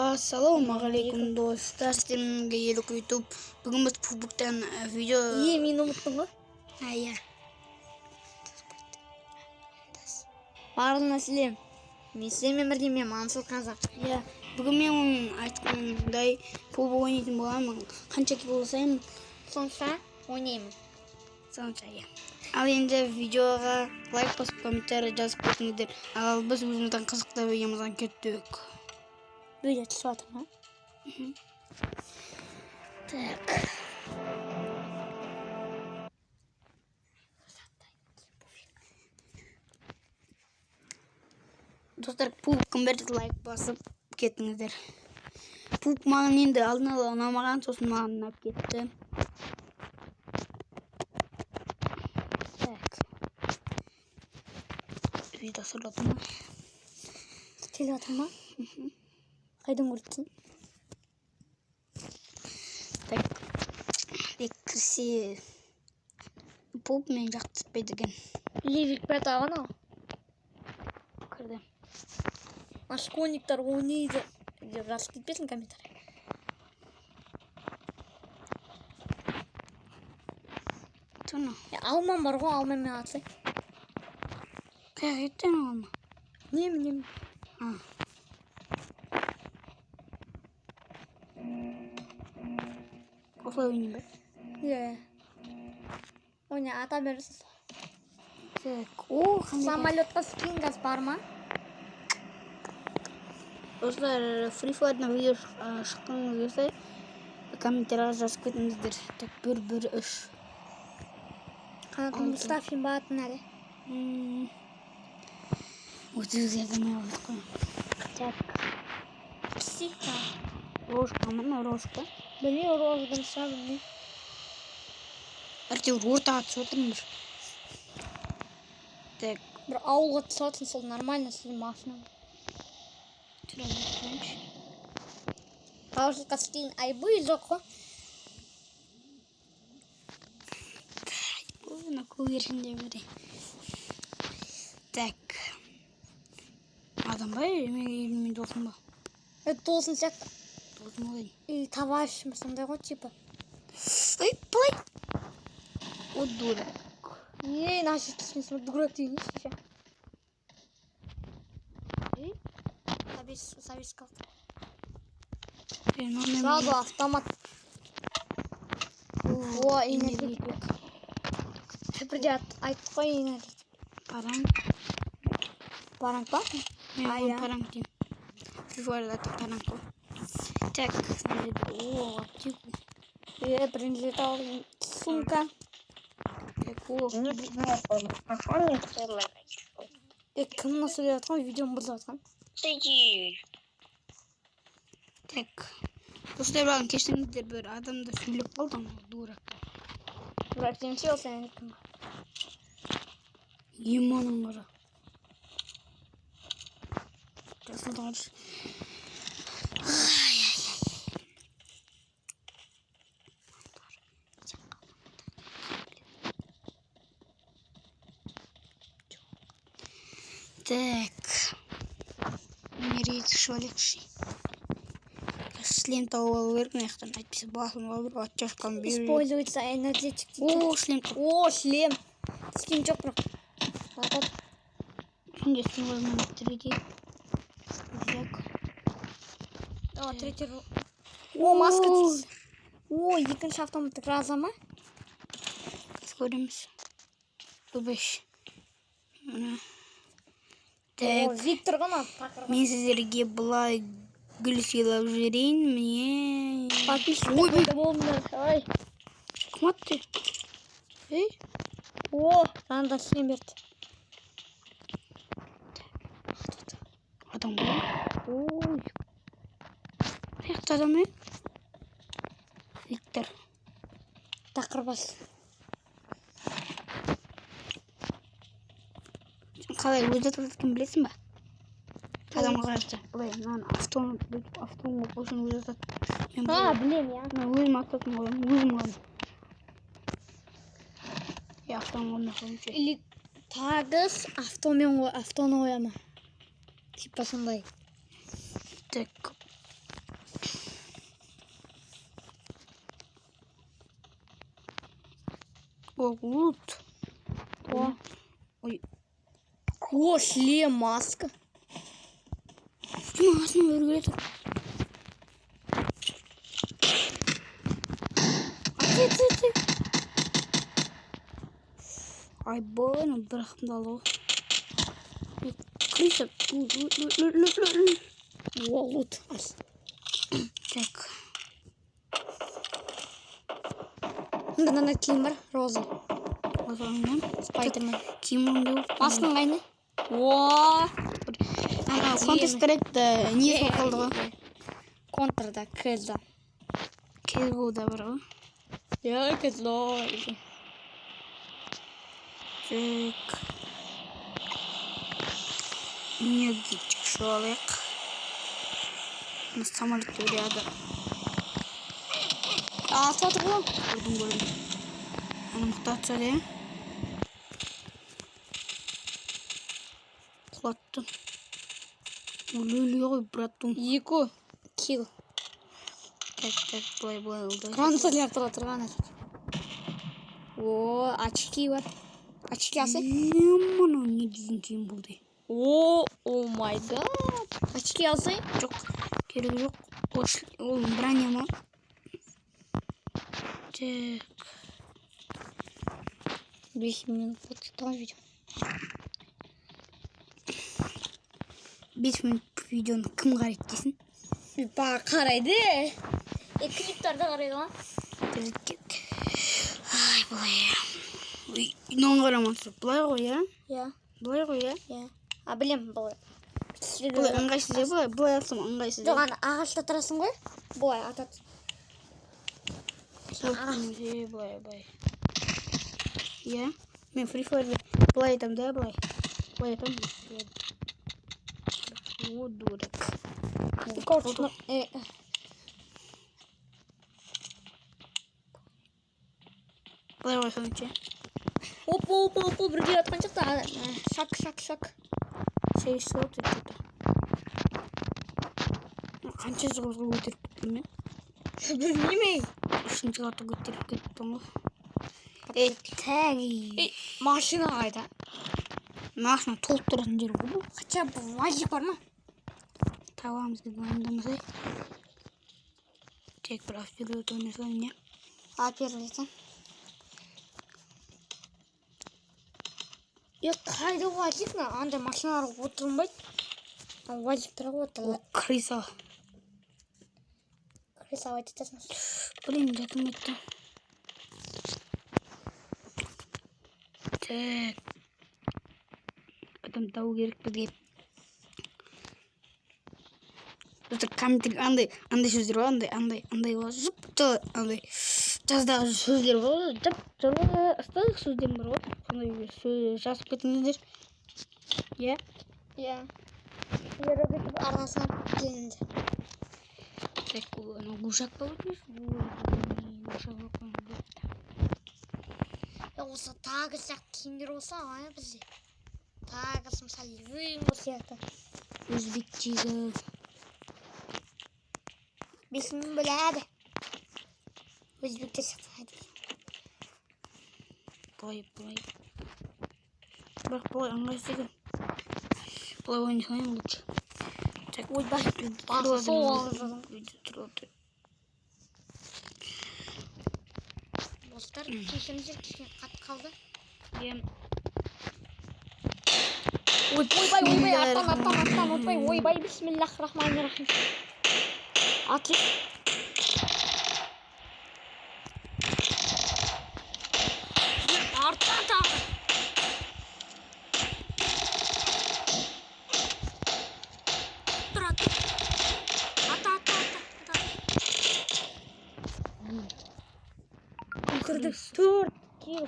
Ассалаумағалейкум достар, сіздерге елік YouTube. Бүгін біз Фейсбуктан видео... Мен ұмыттың ғой? Иә. Барлығына сәлем. Мен сіздермен бірге мен Мансұр Қазақ. Иә. Бүгін мен оның айтқандай футбол ойнайтын боламын. Қанша кило болсайын Сонша ойнаймын. Сонша, иә. Ал енді видеоға лайк басып, комментарий жазып кетіңіздер. Ал біз өзіміздің қызықты видеомыздан кеттік. Видео түсіп жатыр ма? Так. Достар, пулкім берді, лайк басып кетіңіздер. Пулк маған енді алдын ала ұнамаған, сосын маған ұнап кетті. Так. Видео сұрады ма? Келе жатыр ма? Қайдан көрдіңіз? Так. Бек кірсе пулк мен жақтыспайды екен. Левик бәт ағана. Кірді. Школьниктар ойнайды деп жазып кетпесін комментарий. Тұны. Алман бар ғой, алманмен атсай. Кәйттен алма. Нем. Осылай ойнайын ба? Иә. Ойна, ата бересіз. Так. О, қандай. Самолетқа скин газ бар ма? Достар, Free Fire'дан видео шыққаныңыз келсе, комментарийға жазып кетіңіздер. Так, 1-1-3. Қанатын Мұстафин батын әлі. Өзіңізге қамай алдық қой. Так. Психа. Рожка мына рожка. Білмей, розгын сабылмей. Әйтеуір ортаға түсіп отырмын. Так. Бір ауылға түсатын сол нормально сіздің машина. Ауылға скин айбы жоқ қой. Бұны көгершінде бере. Так. Адам ба? Мен досым ба? Это досың сияқты. Досым ғой. Или товарищым сондай ғой типа. Ой, плай. О, дурак. Наши түсінесің, дурак дейін ше. Совет қалды. Сразу автомат. О, энергетик. Бірде айтты қой энергетик. Паранг. Паранг ба? Мен паранг деймін. Фрифайрда паранг қой. Так, о, аптеку. Бірінші алdım. Сумка. Так, о. Кімнің сөйлеп жатқан, видеоны бұзып жатқан. Так. Достар, бағын кешіріңіздер, бір адамды сөйлеп қалдым, дурак. Дурак демесе ол сен кім? Еманың бара. Жасылдан жүрш. Так. Мерейді шуалекші. Шлем тауып алу керек, маяқтан айтпесе басым алып атчашқан беру. Используется энергетик. О, шлем. О, шлем. Скин жоқ бірақ. Şimdi символмен 3D. О, третий. О, маска. О, екінші автоматтық раза ма? Көреміз. Бұл 5. О, Виктор ғана тақырға. Мен сіздерге бұлай гүл сыйлап жүрейін. Міне. Подписчиктер көйді болыңдар. Ой. Кім атты? Ей? О, ранда шлем берді. Адам ғой. Ой. Қаяқты адам ей? Виктор. Тақыр бас. Қалай өзі атылатқан білесің ба? Адамға қарсы. Бұлай, мынаны автоны қойсын өзі атады. Білем, я. Өзім ататын қойым, өзім қойым. Автоны қойым қойымшы. Или тағыз автоны қояма. Типа сондай. Так. Лут. О. Ой. О, шлем, маска. Масын өргеле тұр. Ай, бөні бірақымды алу. Крыса. О, лут. Так. Мында киім бар, роза. Озаңнан. Спайдермен. Кимонды. Маскаң қайны? О. Ана, Counter-Strike'да не соқалды ғой? Контрда, кызда. Кезгода бар ғой? Я кызло. Так. Энергетик человек. На самолете рядом. Сатып ғой. Көрдім. Ана мұқтатса де. Құлаттым. Өлі ғой, браттың. 2 килл. Так, былай ұлдай. Канцелер тұрған әсет. О, очки бар. Очки алсай. Мұны не дейін кейін болды. О май гад. Очки алсай. Жоқ, керек жоқ. Ол броня ма? Так. 5 минут потом видео. 5 минут видеоны кім қарайды дейсің? Ба қарайды. Клиптарды қарайды ма? Ай, былай. Нон қарамансыз. Былай ғой, я? Я. Былай ғой, я? Я. Білем бұл. Былай ыңғайсыз я, былай. Былай алсам ыңғайсыз я. Жоған ағашта тұрасың ғой? Бұлай атады. Былай. Я? Мен Free Fire былай айтам да, былай. Былай айтам. О, дурак. Былай қойсаң ше. Опа, бірге атқан шақта. Шак. Сейші өтіп кетті. Қанша жылғы өтіріп кеттім мен? Білмеймей. Үшінші қаты өтіріп кеттім ғой. Тәги. Машина қайда? Машина толып тұратын жер ғой бұл. Хотя бы вазик бар ма? Табамыз деп ойындамасай. Тек бір автолет ойнасам не? Аперлесен. Қайда вазик на? Андай машиналар отырмайды. Вазиктер отырады. Крыса. Крыса айтасың. Блин, жатым етті. Так. Адам тау керек бізге. Біздер комментарий андай сөздер бар, андай бар. Жыпты андай жаздағы сөздер бар. Жыпты ыстық сөздер бар ғой. Сондай сөз жазып кетіңіздер. Иә? Иә. Ерігіп арасына келіңді. Так, гушак па өтмеш? Гушак өтмеш. Осы тағы сияқты киімдер болса, бізде. Тағы мысалы өң сияқты. Өзбек жегі. Бесін біледі. Өзбектер сияқты. Былай. Бірақ былай ыңғайсыз екен. Былай ойнасайын лучше. Так, ойбай. Достар, кешіріңіздер, кішкене қатты қалды. Ойбай, аттан, ойбай, бисмиллахиррахманиррахим. Атлет. Арттан тағы. Тұрады. Ата. Кірдік. 4 килл.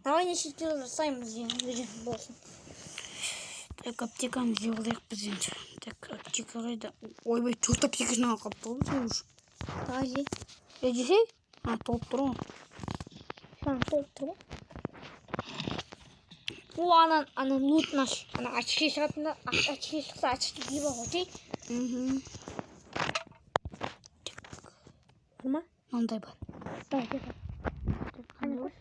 Давай неше килл жасаймыз деген болсын. Так, аптеканы жығылайық біз енді. Так, аптека қайда? Ойбай, төрт аптека жинаған қалып тұр уже. Давай. Жесей? Толып тұр ғой. Толып тұр ғой. О, анан лут наш. Ана очки шығатында, очки шықса, очки киіп алып окей? Так. Бар ма? Мындай бар. Давай, кет. Қане қош.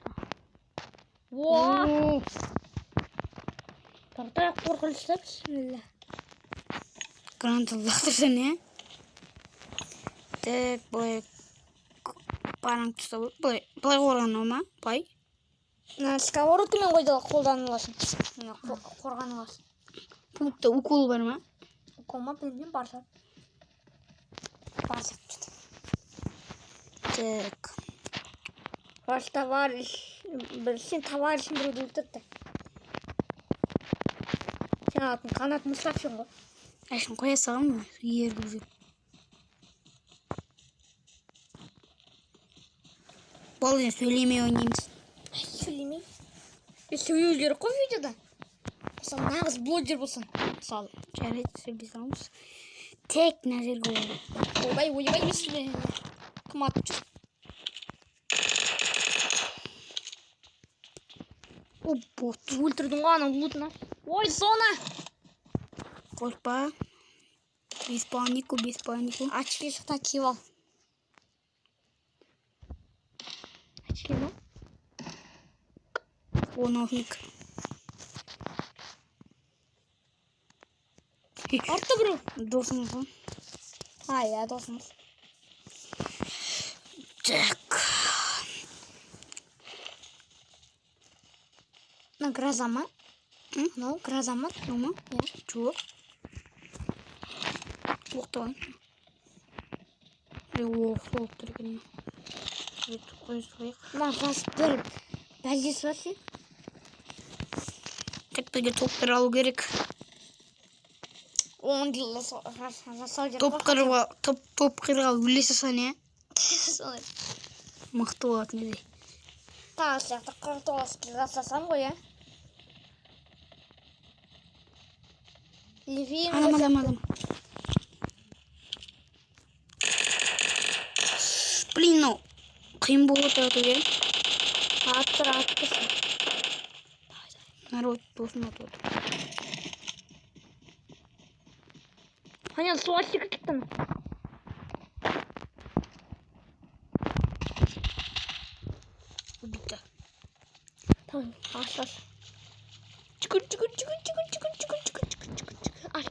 О! Тартай қорқынышты, бисмилля. Гранат лақтырсың, е? Так, былай параң тұстап, былай қорғану ма? Былай? Сковородкамен қойды қолдану аласың. Қорғану аласың. Пунктта укол бар ма? Укол ма білмеймін, барса. Барса. Так. Ваш товарищ, сен товарищың біреуді өлтірді. Сен атын қанатын ұстапсың ғой. Әшін қоя салам ма? Ергізіп. Балден сөйлемей ойнаймыз. Сөйлемей. Сөйлеу керек қой видеода. Мысалы нағыз блогер болсын. Мысалы. Жарайды, сөйлей саламыз. Тек мына жерге ойбай бесіне. Кім атып жүр? О, бот. Өлтірдің ғой анау лутына. Ой, зона! Қорқпа. Без панику. Очки шықта киіп ал. Очки ма? О, наушник. Артта біреу. Досыңыз ғой. Иә, досыңыз. Так. Мына гроза ма? Мынау гроза ма? Ома? Иә. Жоқ. Оқтауын. Оқты тұр екен. Қой сұйық. Мына жас бір бәлдесі бар сен. Тек топтар алу керек. Оны жасау керек. Топ қырға өлесі сан, е? Солай. Мықты болатын еді. Тағы сияқты 49 жасасам ғой, е? Адам. Блин, ну, қиын болады атуге. Аттырсын. Народ, досын атуды. Ханян, суға секіріп кеттің. Убита. Tamam, aç. Çıkır. Aç.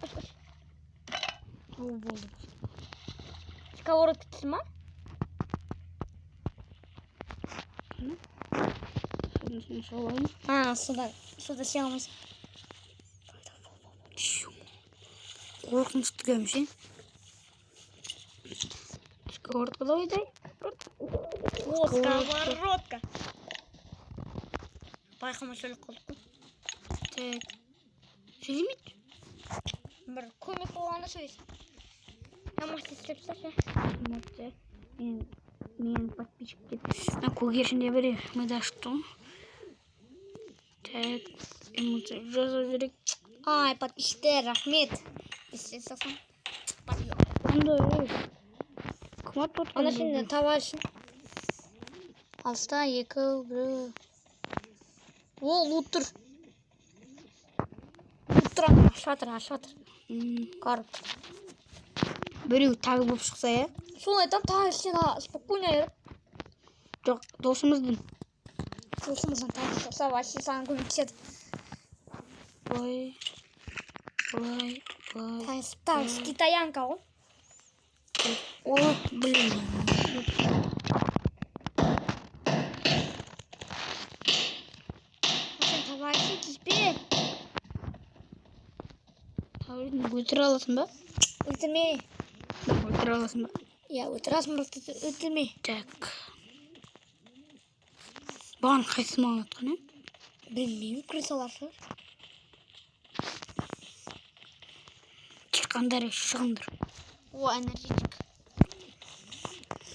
О, болды. Сковородка түсіма? Суда сен алмайсың. Қорқынышты көмші. Сковородка да ойдай. О, сковородка. Байқамай сөйлеп қалдық қой. Так. Сөйлемейді. Бір көмек болғанда сөйлейсің. Намасты істеп саша. Мен подписчик деп. Көгершінде бірі мұда шықты. Так. Эмоция жазу керек. Ай, подписчиктер, рахмет. Істеп сасам. Ондай. Кім атып Ана сен товарищың. Алыста екі біреу. О, лут тұр. Лут тұр ана, шатыр. Қарып. Біреу тағы болып шықса, е? Соны айтам, тағы сен спокойно еріп. Жоқ, досымыздың. Досымыздан тағы шықса, вообще саған көмектеседі. Былай. Так, китаянка ғой. О, блин. Сен товарищың тиіспе. Өлтіре аласың ба? Өлтірме. Өлтіре аласың ба? Иә, өлтірасың бірақ өлтірме. Так. Баған қайсы маған атқан, е? Білмеймін, күрес аларшы. Шыққандар, шығындар. О, энергетик.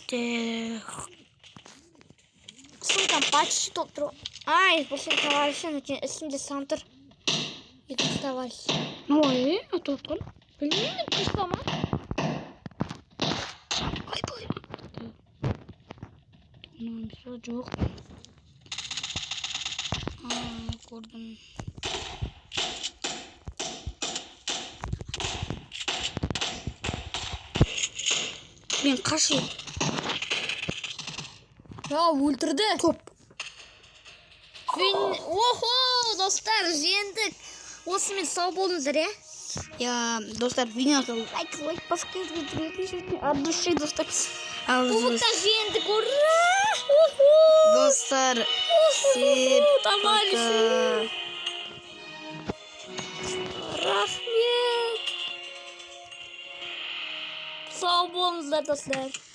Так. Сумкам почти толтыру. Ай, бұл сен товарищың, үстінде сан тұр. Екінші товарищ. Ой, атып атқан. Білмеймін, күшті ма? Ай. Мынау жоқ. Көрдім. Мен қашу. Ya öldürdü. Top. Oho dostlar yendik. Osman sağ bolunuzlar ya. Ya dostlar videomuza like basmayı unutmayın. Adresi dostlar. Bubukta yendik. Ura. Dostlar. Sip. Tamam. Пока. Rahmet. Sağ bolunuzlar dostlar.